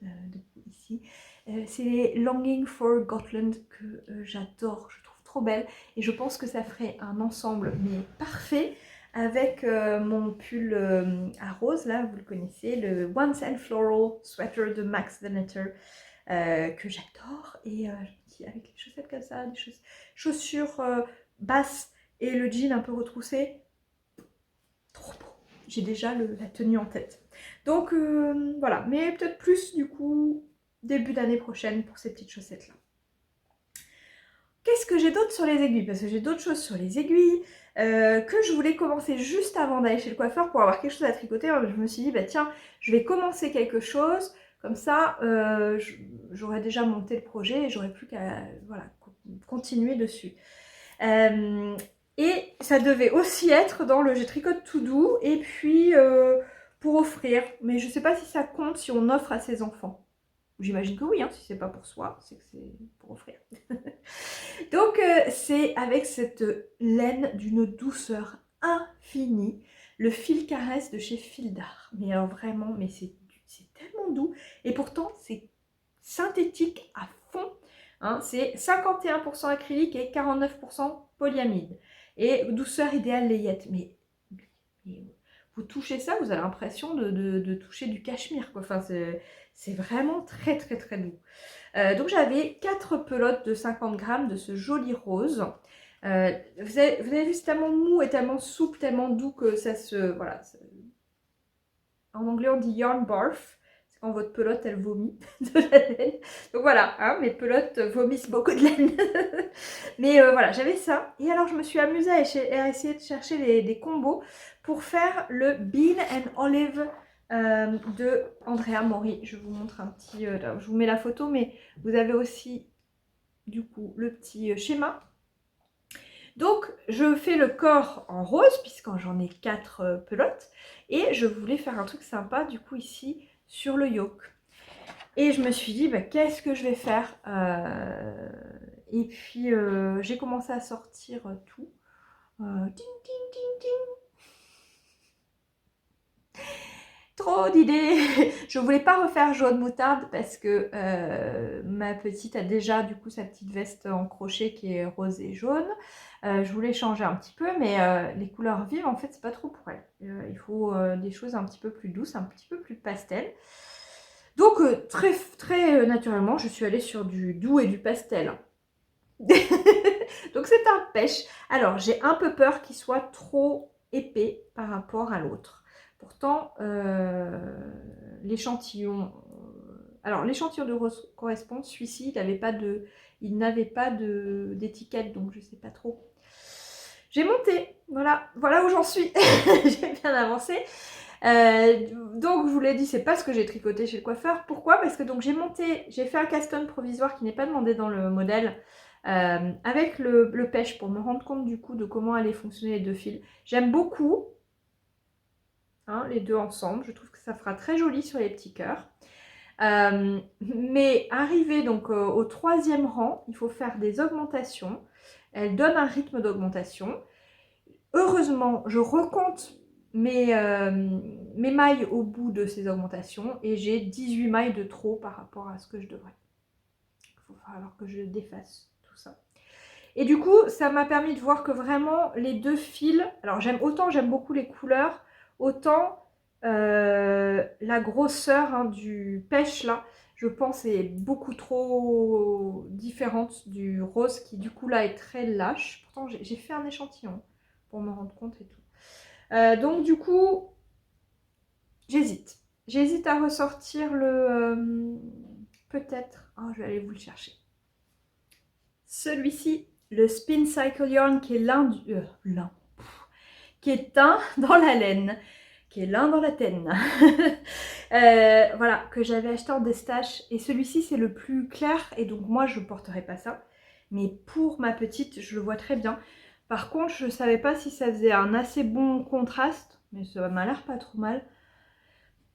ici. C'est les Longing for Gotland que j'adore, je trouve trop belles. Et je pense que ça ferait un ensemble mais parfait avec mon pull à rose, là, vous le connaissez, le Once and Floral Sweater de Max the Knitter. Que j'adore et je me dis avec les chaussettes comme ça, des chaussures basses et le jean un peu retroussé, trop beau. J'ai déjà la tenue en tête. Donc voilà, mais peut-être plus du coup début d'année prochaine pour ces petites chaussettes là. Qu'est-ce que j'ai d'autre sur les aiguilles? Parce que j'ai d'autres choses sur les aiguilles que je voulais commencer juste avant d'aller chez le coiffeur pour avoir quelque chose à tricoter. Je me suis dit, bah tiens, je vais commencer quelque chose. Comme ça, j'aurais déjà monté le projet et j'aurais plus qu'à voilà, continuer dessus. Et ça devait aussi être dans le Je tricote tout doux et puis pour offrir. Mais je ne sais pas si ça compte si on offre à ses enfants. J'imagine que oui, hein, si c'est pas pour soi, c'est que c'est pour offrir. Donc c'est avec cette laine d'une douceur infinie, le fil caresse de chez Fil d'Art. Mais alors vraiment, mais c'est tellement doux. Et pourtant, c'est synthétique à fond. Hein, c'est 51% acrylique et 49% polyamide. Et douceur idéale layette. Mais vous touchez ça, vous avez l'impression de toucher du cachemire. Quoi. Enfin, c'est vraiment très très très doux. Donc j'avais 4 pelotes de 50 grammes de ce joli rose. Vous avez vu, c'est tellement mou et tellement souple, tellement doux que ça se... Voilà. En anglais, on dit yarn barf. C'est quand votre pelote, elle vomit de la laine. Donc voilà, hein, mes pelotes vomissent beaucoup de laine. Mais voilà, j'avais ça. Et alors, je me suis amusée à essayer de chercher des combos pour faire le Bean and Olive de Andrea Mori. Je vous montre un petit... je vous mets la photo, mais vous avez aussi, du coup, le petit schéma. Donc, je fais le corps en rose, puisque j'en ai 4 pelotes. Et je voulais faire un truc sympa, du coup, ici, sur le yoke. Et je me suis dit, bah, qu'est-ce que je vais faire Et puis, j'ai commencé à sortir tout. Ting, ting, ting, ting. Trop d'idées. Je voulais pas refaire jaune moutarde parce que ma petite a déjà du coup sa petite veste en crochet qui est rose et jaune. Je voulais changer un petit peu, mais les couleurs vives en fait c'est pas trop pour elle. Il faut des choses un petit peu plus douces, un petit peu plus pastel. Donc très naturellement je suis allée sur du doux et du pastel. Donc c'est un pêche. Alors j'ai un peu peur qu'il soit trop épais par rapport à l'autre. Pourtant l'échantillon, alors l'échantillon de rose correspond, celui-ci il n'avait pas d'étiquette, donc je sais pas trop. J'ai monté, voilà où j'en suis. J'ai bien avancé. Donc je vous l'ai dit, c'est pas ce que j'ai tricoté chez le coiffeur. Pourquoi? Parce que donc j'ai fait un caston provisoire qui n'est pas demandé dans le modèle. Avec le pêche pour me rendre compte du coup de comment allaient fonctionner les deux fils. J'aime beaucoup hein, les deux ensemble, je trouve que ça fera très joli sur les petits cœurs. Mais arrivé donc au 3e rang, il faut faire des augmentations. Elle donne un rythme d'augmentation. Heureusement, je recompte mes mailles au bout de ces augmentations et j'ai 18 mailles de trop par rapport à ce que je devrais. Il va falloir que je défasse tout ça. Et du coup, ça m'a permis de voir que vraiment les deux fils, alors j'aime beaucoup les couleurs, autant la grosseur hein, du pêche là, je pense est beaucoup trop différente du rose qui du coup là est très lâche. Pourtant j'ai fait un échantillon pour me rendre compte et tout. Donc du coup, j'hésite. J'hésite à ressortir le... peut-être... Oh, je vais aller vous le chercher. Celui-ci, le Spin Cycle Yarn qui est qui est teint dans la laine, qui est lin dans la taine. Voilà, que j'avais acheté en destache. Et celui-ci, c'est le plus clair. Et donc, moi, je ne porterai pas ça. Mais pour ma petite, je le vois très bien. Par contre, je ne savais pas si ça faisait un assez bon contraste. Mais ça m'a l'air pas trop mal.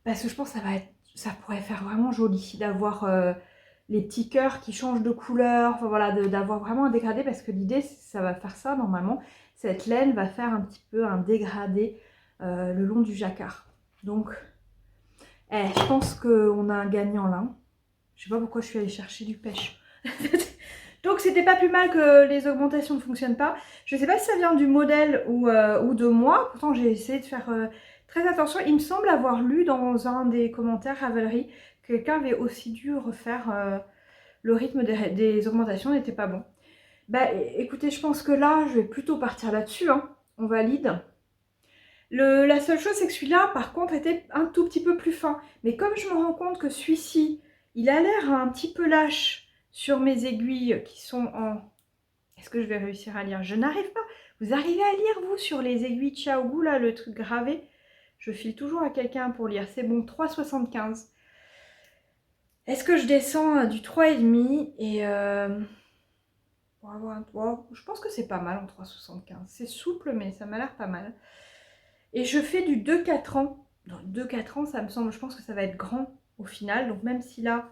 Parce que je pense que ça pourrait faire vraiment joli d'avoir les petits cœurs qui changent de couleur. Enfin voilà, d'avoir vraiment un dégradé. Parce que l'idée, ça va faire ça normalement. Cette laine va faire un petit peu un dégradé le long du jacquard. Donc, je pense qu'on a un gagnant là. Je sais pas pourquoi je suis allée chercher du pêche. Donc c'était pas plus mal que les augmentations ne fonctionnent pas. Je sais pas si ça vient du modèle ou de moi. Pourtant j'ai essayé de faire très attention. Il me semble avoir lu dans un des commentaires Ravelry que quelqu'un avait aussi dû refaire le rythme des augmentations n'était pas bon. Bah écoutez, je pense que là je vais plutôt partir là-dessus. Hein. On valide. La seule chose, c'est que celui-là, par contre, était un tout petit peu plus fin. Mais comme je me rends compte que celui-ci, il a l'air un petit peu lâche sur mes aiguilles qui sont en... Est-ce que je vais réussir à lire? Je n'arrive pas. Vous arrivez à lire, vous, sur les aiguilles Xiaogu, là, le truc gravé? Je file toujours à quelqu'un pour lire. C'est bon, 3,75. Est-ce que je descends du 3,5 et... pour avoir un... Oh, je pense que c'est pas mal en 3,75. C'est souple, mais ça m'a l'air pas mal. Et je fais du 2-4 ans. Donc 2-4 ans, ça me semble, je pense que ça va être grand au final. Donc même si là,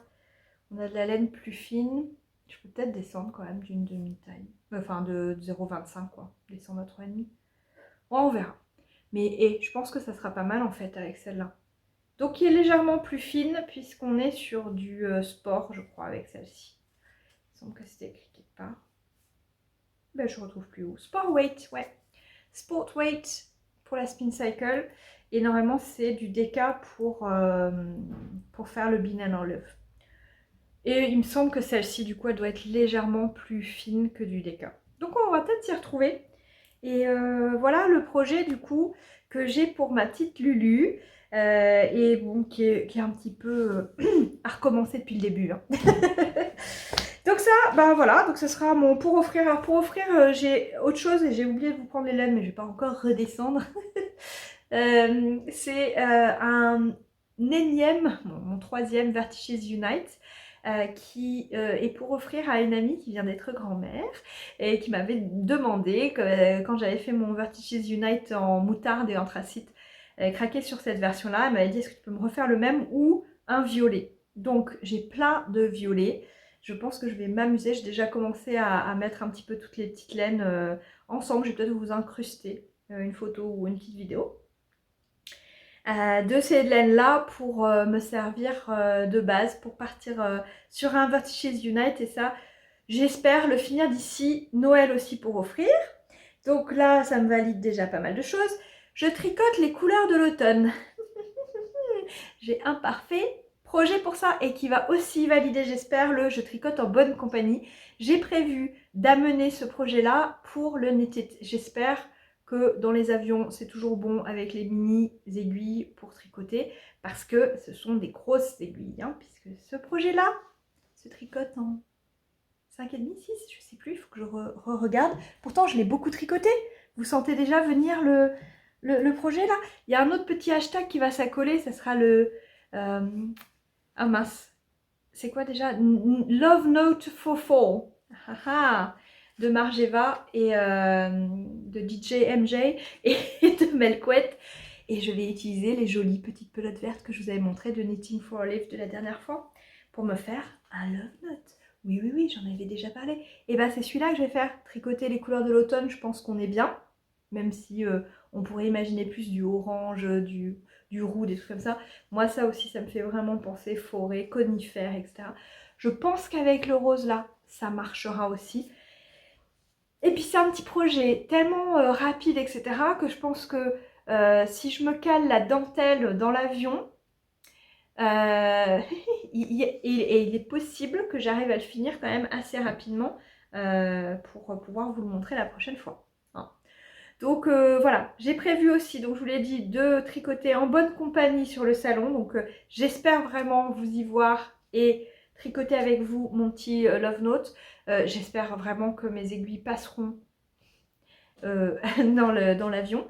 on a de la laine plus fine, je peux peut-être descendre quand même d'une demi-taille. Enfin de 0,25 quoi. Descendre à 3,5. Bon, on verra. Mais je pense que ça sera pas mal en fait avec celle-là. Donc qui est légèrement plus fine puisqu'on est sur du sport, je crois, avec celle-ci. Il me semble que c'était écrit quelque part. Ben, je retrouve plus où. Sport weight, ouais. Sport weight pour la spin cycle. Et normalement, c'est du déca pour faire le bean and olive. Et il me semble que celle-ci, du coup, elle doit être légèrement plus fine que du déca. Donc, on va peut-être s'y retrouver. Et voilà le projet, du coup, que j'ai pour ma petite Lulu. Et bon, qui est un petit peu à recommencer depuis le début. Hein. Donc ça, ben voilà, donc ce sera mon pour offrir. Alors pour offrir, j'ai autre chose et j'ai oublié de vous prendre les laines, mais je vais pas encore redescendre. C'est un énième, mon 3e Vertices Unite, qui est pour offrir à une amie qui vient d'être grand-mère et qui m'avait demandé, que, quand j'avais fait mon Vertices Unite en moutarde et anthracite, craqué sur cette version-là, elle m'avait dit est-ce que tu peux me refaire le même ou un violet. Donc j'ai plein de violets. Je pense que je vais m'amuser. J'ai déjà commencé à mettre un petit peu toutes les petites laines ensemble. Je vais peut-être vous incruster une photo ou une petite vidéo. de ces laines-là pour me servir de base pour partir sur un Vertices Unite et ça, j'espère le finir d'ici Noël aussi pour offrir. Donc là, ça me valide déjà pas mal de choses. Je tricote les couleurs de l'automne. J'ai un parfait projet pour ça et qui va aussi valider, j'espère, le je tricote en bonne compagnie. J'ai prévu d'amener ce projet-là pour le Knitted. J'espère que dans les avions, c'est toujours bon avec les mini aiguilles pour tricoter parce que ce sont des grosses aiguilles, hein, puisque ce projet-là se tricote en 5,5, 6, je sais plus, il faut que je regarde. Pourtant, je l'ai beaucoup tricoté. Vous sentez déjà venir le projet là. Il y a un autre petit hashtag qui va s'accoler, ça sera le... ah mince, c'est quoi déjà? Love Note for Fall. De Margeva et de DJ MJ et de Melquette. Et je vais utiliser les jolies petites pelotes vertes que je vous avais montrées de Knitting for a Life de la dernière fois pour me faire un Love Note. Oui, oui, oui, j'en avais déjà parlé. Et bah c'est celui-là que je vais faire. Tricoter les couleurs de l'automne, je pense qu'on est bien. Même si on pourrait imaginer plus du orange, du roux, des trucs comme ça. Moi, ça aussi, ça me fait vraiment penser forêt, conifères, etc. Je pense qu'avec le rose là, ça marchera aussi. Et puis c'est un petit projet tellement rapide, etc. que je pense que si je me cale la dentelle dans l'avion, il est possible que j'arrive à le finir quand même assez rapidement pour pouvoir vous le montrer la prochaine fois. Hein. Donc voilà, j'ai prévu aussi, donc je vous l'ai dit, de tricoter en bonne compagnie sur le salon. Donc j'espère vraiment vous y voir et tricoter avec vous mon petit Love Note. J'espère vraiment que mes aiguilles passeront dans l'avion.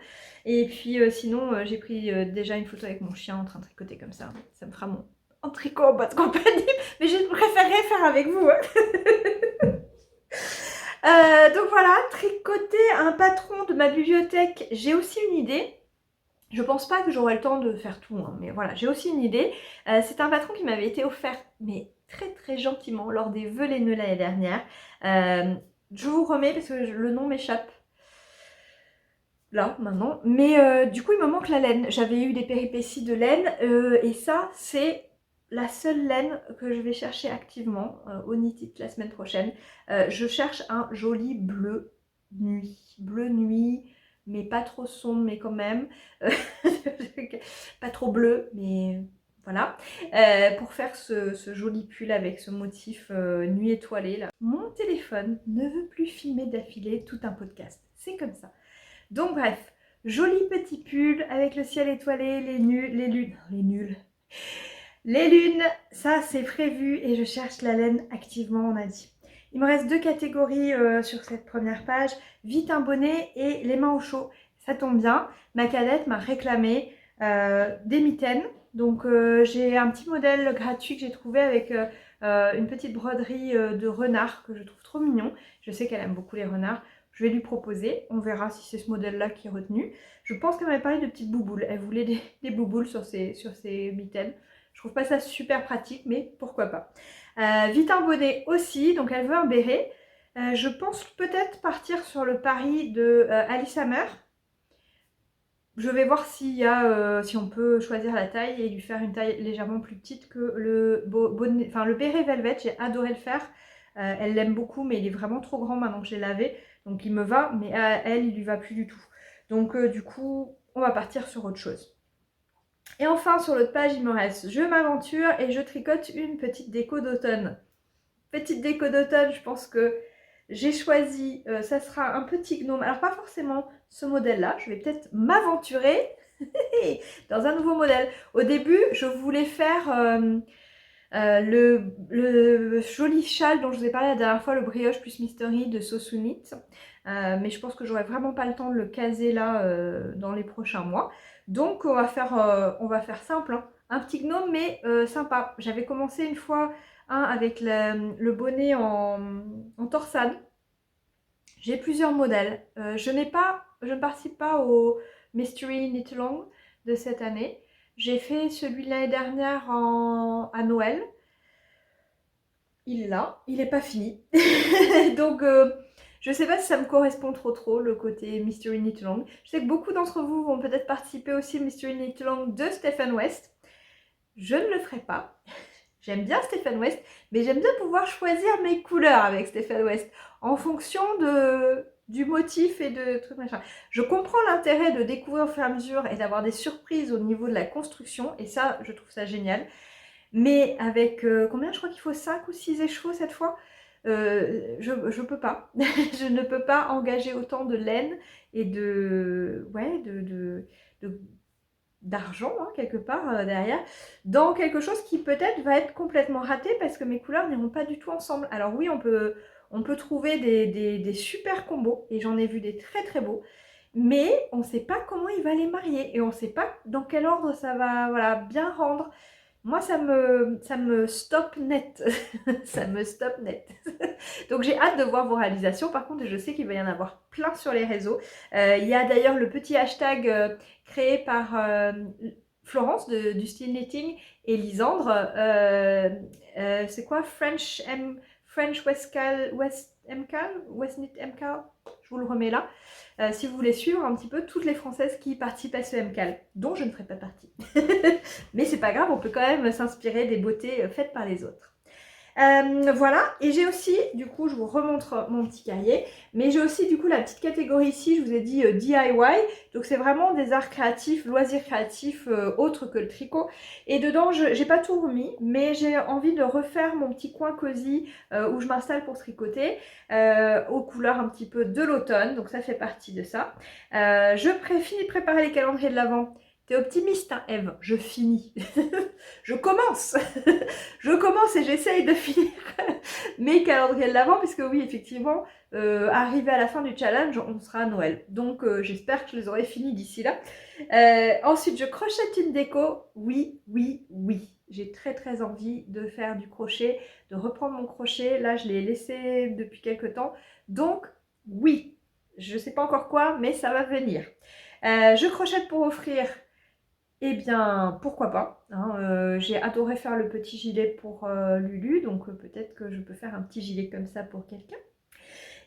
Et puis sinon, j'ai pris déjà une photo avec mon chien en train de tricoter comme ça. Ça me fera mon en tricot en bonne compagnie. Mais je préférerais faire avec vous. Hein. Donc voilà, tricoter un patron de ma bibliothèque, j'ai aussi une idée. Je pense pas que j'aurai le temps de faire tout, hein, mais voilà, j'ai aussi une idée. C'est un patron qui m'avait été offert, mais très très gentiment, lors des vœux laineux l'année dernière. Je vous remets parce que le nom m'échappe. Là, maintenant. Mais du coup, il me manque la laine. J'avais eu des péripéties de laine et ça, c'est la seule laine que je vais chercher activement au Knitted la semaine prochaine. Je cherche un joli bleu nuit. Bleu nuit, mais pas trop sombre, mais quand même. Pas trop bleu, mais voilà. Pour faire ce joli pull avec ce motif nuit étoilée là. Mon téléphone ne veut plus filmer d'affilée tout un podcast. C'est comme ça. Donc bref, joli petit pull avec le ciel étoilé, les lunes, ça c'est prévu et je cherche la laine activement, on a dit. Il me reste deux catégories sur cette première page, vite un bonnet et les mains au chaud. Ça tombe bien, ma cadette m'a réclamé des mitaines. Donc j'ai un petit modèle gratuit que j'ai trouvé avec une petite broderie de renard que je trouve trop mignon. Je sais qu'elle aime beaucoup les renards. Je vais lui proposer, on verra si c'est ce modèle-là qui est retenu. Je pense qu'elle m'avait parlé de petites bouboules. Elle voulait des bouboules sur ses mitaines. Je trouve pas ça super pratique, mais pourquoi pas. Vite un bonnet aussi, donc elle veut un béret. Je pense peut-être partir sur le pari de Alice Hammer. Je vais voir s'il y a, si on peut choisir la taille et lui faire une taille légèrement plus petite que le bonnet, enfin le béret velvet. J'ai adoré le faire. Elle l'aime beaucoup, mais il est vraiment trop grand maintenant que je l'ai lavé. Donc il me va, mais à elle, il lui va plus du tout. Donc du coup, on va partir sur autre chose. Et enfin, sur l'autre page, il me reste je m'aventure et je tricote une petite déco d'automne. Petite déco d'automne, je pense que j'ai choisi, ça sera un petit gnome. Alors pas forcément ce modèle-là, je vais peut-être m'aventurer dans un nouveau modèle. Au début, je voulais faire le joli châle dont je vous ai parlé la dernière fois, le brioche plus mystery de Sosunit. Mais je pense que j'aurai vraiment pas le temps de le caser là dans les prochains mois. Donc on va faire simple, hein. Un petit gnome mais sympa. J'avais commencé une fois avec le bonnet en torsade. J'ai plusieurs modèles. Je ne participe pas au Mystery Knit Along de cette année. J'ai fait celui de l'année dernière à Noël. Il est là, il n'est pas fini. Donc Je sais pas si ça me correspond trop, le côté Mystery Knit Along. Je sais que beaucoup d'entre vous vont peut-être participer aussi au Mystery Knit Along de Stephen West. Je ne le ferai pas. J'aime bien Stephen West, mais j'aime bien pouvoir choisir mes couleurs avec Stephen West en fonction du motif et de trucs machin. Je comprends l'intérêt de découvrir au fur et à mesure et d'avoir des surprises au niveau de la construction, et ça, je trouve ça génial. Mais avec combien? Je crois qu'il faut 5 ou 6 écheveaux cette fois. Je peux pas. Je ne peux pas engager autant de laine et d'argent quelque part derrière dans quelque chose qui peut-être va être complètement raté parce que mes couleurs n'iront pas du tout ensemble. Alors oui, on peut trouver des super combos et j'en ai vu des très beaux, mais on ne sait pas comment il va les marier et on ne sait pas dans quel ordre ça va bien rendre. Moi, ça me stoppe net. Ça me stoppe net. Donc, j'ai hâte de voir vos réalisations. Par contre, je sais qu'il va y en avoir plein sur les réseaux. Il y a d'ailleurs le petit hashtag créé par Florence du Style Knitting et Lisandre. C'est quoi? French West Knit MCAL. Je vous le remets là. Si vous voulez suivre un petit peu toutes les Françaises qui participent à ce MCAL, dont je ne ferai pas partie. Mais c'est pas grave, on peut quand même s'inspirer des beautés faites par les autres. Voilà, et j'ai aussi, du coup, je vous remontre mon petit cahier, mais j'ai aussi, du coup, la petite catégorie ici, je vous ai dit DIY, donc c'est vraiment des arts créatifs, loisirs créatifs, autres que le tricot, et dedans, j'ai pas tout remis, mais j'ai envie de refaire mon petit coin cosy où je m'installe pour tricoter, aux couleurs un petit peu de l'automne, donc ça fait partie de ça. Je finis de préparer les calendriers de l'Avent. T'es optimiste, hein, Eve? Je finis. Je commence. Je commence et j'essaye de finir mes calendriers de l'Avent, puisque oui, effectivement, arrivé à la fin du challenge, on sera à Noël. Donc, j'espère que je les aurai finis d'ici là. Ensuite, je crochette une déco. Oui. J'ai très envie de faire du crochet, de reprendre mon crochet. Là, je l'ai laissé depuis quelques temps. Donc, oui. Je ne sais pas encore quoi, mais ça va venir. Je crochette pour offrir. Eh bien, pourquoi pas, hein, j'ai adoré faire le petit gilet pour Lulu, donc peut-être que je peux faire un petit gilet comme ça pour quelqu'un.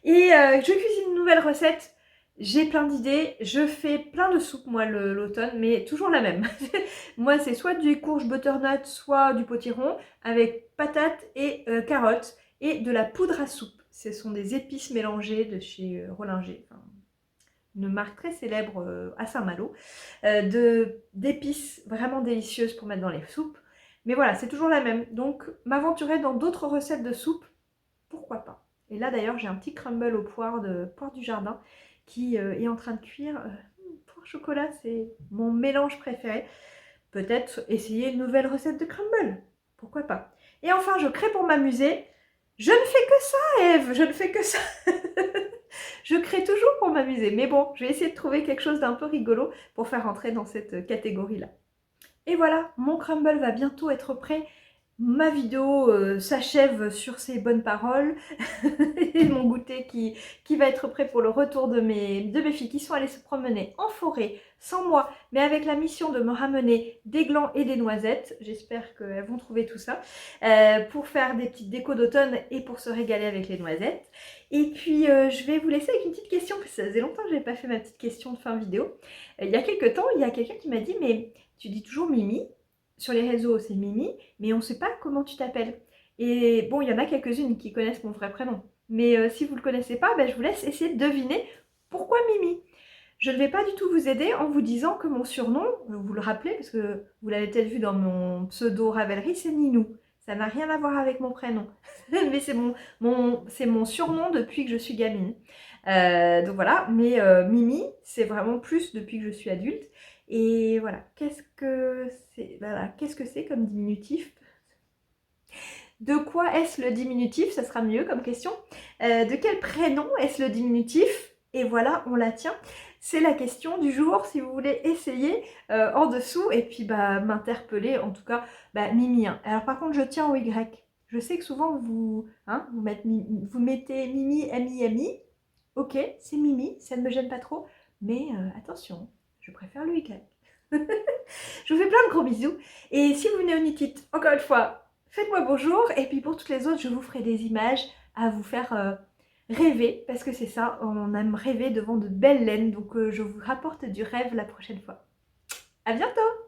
Et je cuisine une nouvelle recette, j'ai plein d'idées, je fais plein de soupes moi l'automne, mais toujours la même. Moi c'est soit du courge butternut, soit du potiron, avec patates et carottes, et de la poudre à soupe. Ce sont des épices mélangées de chez Rollinger, enfin, une marque très célèbre à Saint-Malo, d'épices vraiment délicieuses pour mettre dans les soupes. Mais voilà, c'est toujours la même. Donc, m'aventurer dans d'autres recettes de soupe, pourquoi pas. Et là, d'ailleurs, j'ai un petit crumble aux poires du jardin qui est en train de cuire. Poire chocolat, c'est mon mélange préféré. Peut-être essayer une nouvelle recette de crumble. Pourquoi pas. Et enfin, je crée pour m'amuser. Je ne fais que ça, Eve, je ne fais que ça. Je crée toujours pour m'amuser, mais bon, je vais essayer de trouver quelque chose d'un peu rigolo pour faire entrer dans cette catégorie-là. Et voilà, mon crumble va bientôt être prêt. Ma vidéo s'achève sur ces bonnes paroles et mon goûter qui va être prêt pour le retour de mes filles qui sont allées se promener en forêt sans moi, mais avec la mission de me ramener des glands et des noisettes. J'espère qu'elles vont trouver tout ça pour faire des petites décos d'automne et pour se régaler avec les noisettes. Et puis je vais vous laisser avec une petite question, parce que ça faisait longtemps que je n'avais pas fait ma petite question de fin vidéo. Il y a quelques temps, il y a quelqu'un qui m'a dit « Mais tu dis toujours Mimi ?» Sur les réseaux, c'est Mimi, mais on ne sait pas comment tu t'appelles. Et bon, il y en a quelques-unes qui connaissent mon vrai prénom. Mais si vous ne le connaissez pas, je vous laisse essayer de deviner pourquoi Mimi. Je ne vais pas du tout vous aider en vous disant que mon surnom, vous le rappelez, parce que vous l'avez peut-être vu dans mon pseudo Ravelry, c'est Ninou. Ça n'a rien à voir avec mon prénom. Mais c'est mon surnom depuis que je suis gamine. Donc voilà, mais Mimi, c'est vraiment plus depuis que je suis adulte. Et voilà, qu'est-ce que c'est comme diminutif? De quoi est-ce le diminutif? Ça sera mieux comme question. De quel prénom est-ce le diminutif? Et voilà, on la tient. C'est la question du jour, si vous voulez essayer en dessous et puis m'interpeller, en tout cas, Mimi. Hein. Alors par contre, je tiens au Y. Je sais que souvent vous mettez Mimi, Ami. Ok, c'est Mimi, ça ne me gêne pas trop, mais attention, je préfère le Y. Je vous fais plein de gros bisous. Et si vous venez au Knit It, encore une fois, faites-moi bonjour. Et puis pour toutes les autres, je vous ferai des images à vous faire rêver, parce que c'est ça, on aime rêver devant de belles laines, donc je vous rapporte du rêve la prochaine fois. À bientôt!